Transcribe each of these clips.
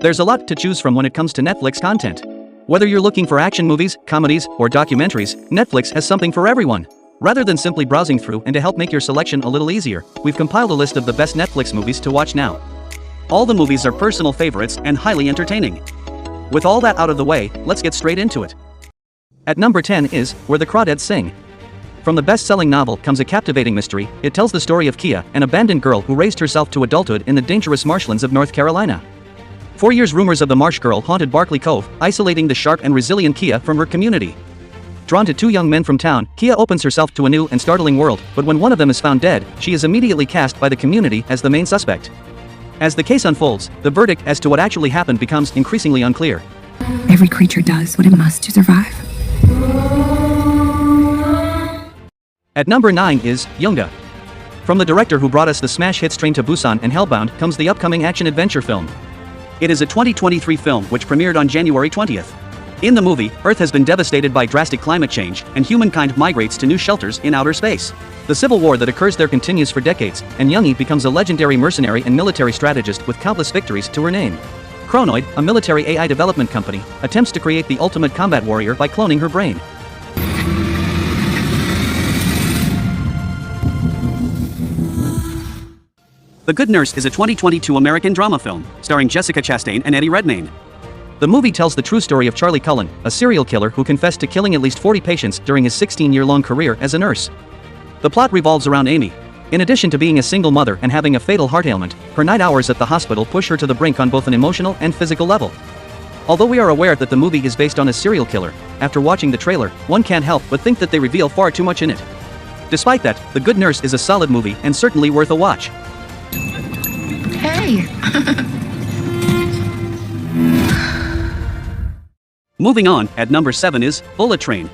There's a lot to choose from when it comes to Netflix content. Whether you're looking for action movies, comedies, or documentaries, Netflix has something for everyone. Rather than simply browsing through and to help make your selection a little easier, we've compiled a list of the best Netflix movies to watch now. All the movies are personal favorites and highly entertaining. With all that out of the way, let's get straight into it. At number 10 is Where the Crawdads Sing. From the best-selling novel comes a captivating mystery. It tells the story of Kia, an abandoned girl who raised herself to adulthood in the dangerous marshlands of North Carolina. For years, rumors of the Marsh Girl haunted Barkley Cove, isolating the sharp and resilient Kia from her community. Drawn to two young men from town, Kia opens herself to a new and startling world, but when one of them is found dead, she is immediately cast by the community as the main suspect. As the case unfolds, the verdict as to what actually happened becomes increasingly unclear. Every creature does what it must to survive. At number 9 is Yunga. From the director who brought us the smash hits Train to Busan and Hellbound comes the upcoming action-adventure film. It is a 2023 film which premiered on January 20th. In the movie, Earth has been devastated by drastic climate change, and humankind migrates to new shelters in outer space. The civil war that occurs there continues for decades, and Youngie becomes a legendary mercenary and military strategist with countless victories to her name. Chronoid, a military AI development company, attempts to create the ultimate combat warrior by cloning her brain. The Good Nurse is a 2022 American drama film, starring Jessica Chastain and Eddie Redmayne. The movie tells the true story of Charlie Cullen, a serial killer who confessed to killing at least 40 patients during his 16-year-long career as a nurse. The plot revolves around Amy. In addition to being a single mother and having a fatal heart ailment, her night hours at the hospital push her to the brink on both an emotional and physical level. Although we are aware that the movie is based on a serial killer, after watching the trailer, one can't help but think that they reveal far too much in it. Despite that, The Good Nurse is a solid movie and certainly worth a watch. Hey! Moving on, at number 7 is Bullet Train.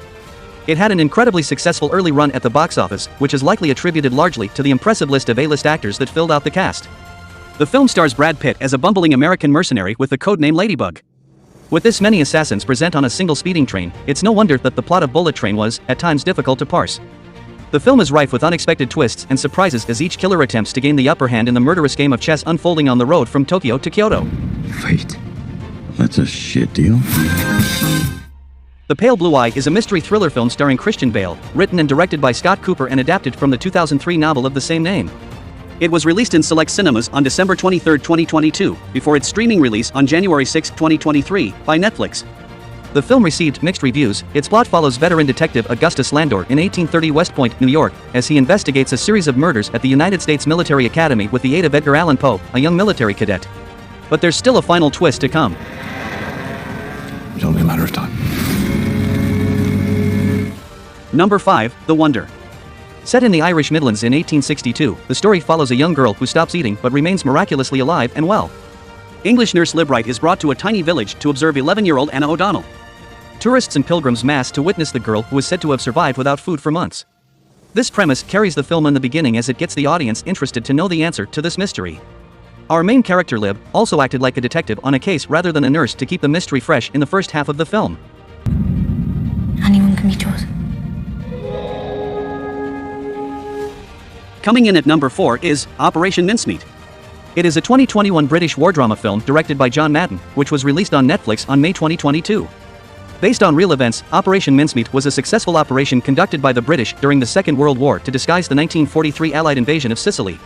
It had an incredibly successful early run at the box office, which is likely attributed largely to the impressive list of A-list actors that filled out the cast. The film stars Brad Pitt as a bumbling American mercenary with the codename Ladybug. With this many assassins present on a single speeding train, it's no wonder that the plot of Bullet Train was, at times, difficult to parse. The film is rife with unexpected twists and surprises as each killer attempts to gain the upper hand in the murderous game of chess unfolding on the road from Tokyo to Kyoto. Wait, that's a shit deal. The Pale Blue Eye is a mystery thriller film starring Christian Bale, written and directed by Scott Cooper and adapted from the 2003 novel of the same name. It was released in select cinemas on December 23, 2022, before its streaming release on January 6, 2023, by Netflix. The film received mixed reviews. Its plot follows veteran detective Augustus Landor in 1830 West Point, New York, as he investigates a series of murders at the United States Military Academy with the aid of Edgar Allan Poe, a young military cadet. But there's still a final twist to come. It's only a matter of time. Number 5, The Wonder. Set in the Irish Midlands in 1862, the story follows a young girl who stops eating but remains miraculously alive and well. English nurse Lib Wright is brought to a tiny village to observe 11-year-old Anna O'Donnell. Tourists and pilgrims mass to witness the girl who is said to have survived without food for months. This premise carries the film in the beginning as it gets the audience interested to know the answer to this mystery. Our main character Lib also acted like a detective on a case rather than a nurse to keep the mystery fresh in the first half of the film. Anyone can be chosen. Coming in at number 4 is Operation Mincemeat. It is a 2021 British war drama film directed by John Madden, which was released on Netflix on May 2022. Based on real events, Operation Mincemeat was a successful operation conducted by the British during the Second World War to disguise the 1943 Allied invasion of Sicily.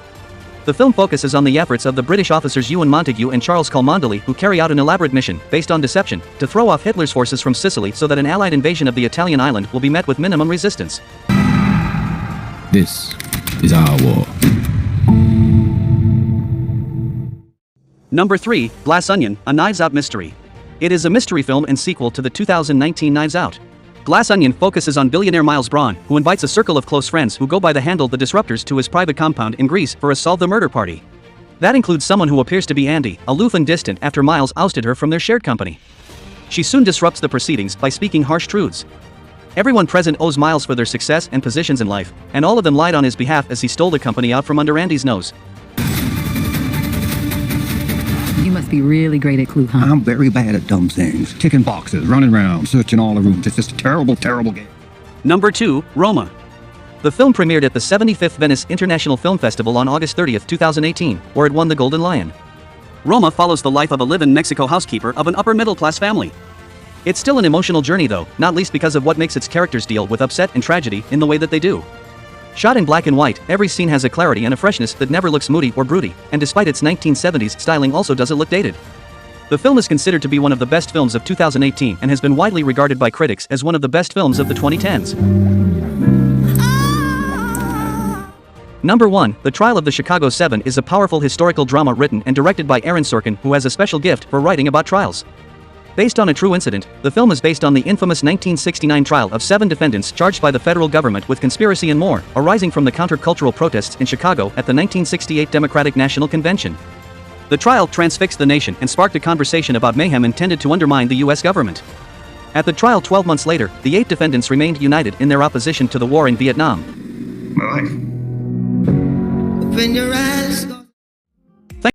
The film focuses on the efforts of the British officers Ewan Montagu and Charles Cholmondeley, who carry out an elaborate mission, based on deception, to throw off Hitler's forces from Sicily so that an Allied invasion of the Italian island will be met with minimum resistance. This is our war. Number 3, Glass Onion, a Knives Out mystery. It is a mystery film and sequel to the 2019 Knives Out. Glass Onion focuses on billionaire Miles Braun, who invites a circle of close friends who go by the handle The Disruptors to his private compound in Greece for a solve the murder party. That includes someone who appears to be Andy, aloof and distant after Miles ousted her from their shared company. She soon disrupts the proceedings by speaking harsh truths. Everyone present owes Miles for their success and positions in life, and all of them lied on his behalf as he stole the company out from under Andy's nose. You must be really great at Clue, huh? I'm very bad at dumb things. Ticking boxes, running around, searching all the rooms. It's just a terrible, terrible game. Number 2, Roma. The film premiered at the 75th Venice International Film Festival on August 30, 2018, where it won the Golden Lion. Roma follows the life of a live-in Mexico housekeeper of an upper-middle-class family. It's still an emotional journey though, not least because of what makes its characters deal with upset and tragedy in the way that they do. Shot in black and white, every scene has a clarity and a freshness that never looks moody or broody, and despite its 1970s styling also doesn't look dated. The film is considered to be one of the best films of 2018 and has been widely regarded by critics as one of the best films of the 2010s. Number 1, The Trial of the Chicago 7 is a powerful historical drama written and directed by Aaron Sorkin, who has a special gift for writing about trials. Based on a true incident, the film is based on the infamous 1969 trial of 7 defendants charged by the federal government with conspiracy and more, arising from the countercultural protests in Chicago at the 1968 Democratic National Convention. The trial transfixed the nation and sparked a conversation about mayhem intended to undermine the U.S. government. At the trial 12 months later, the 8 defendants remained united in their opposition to the war in Vietnam. My life. Open your eyes.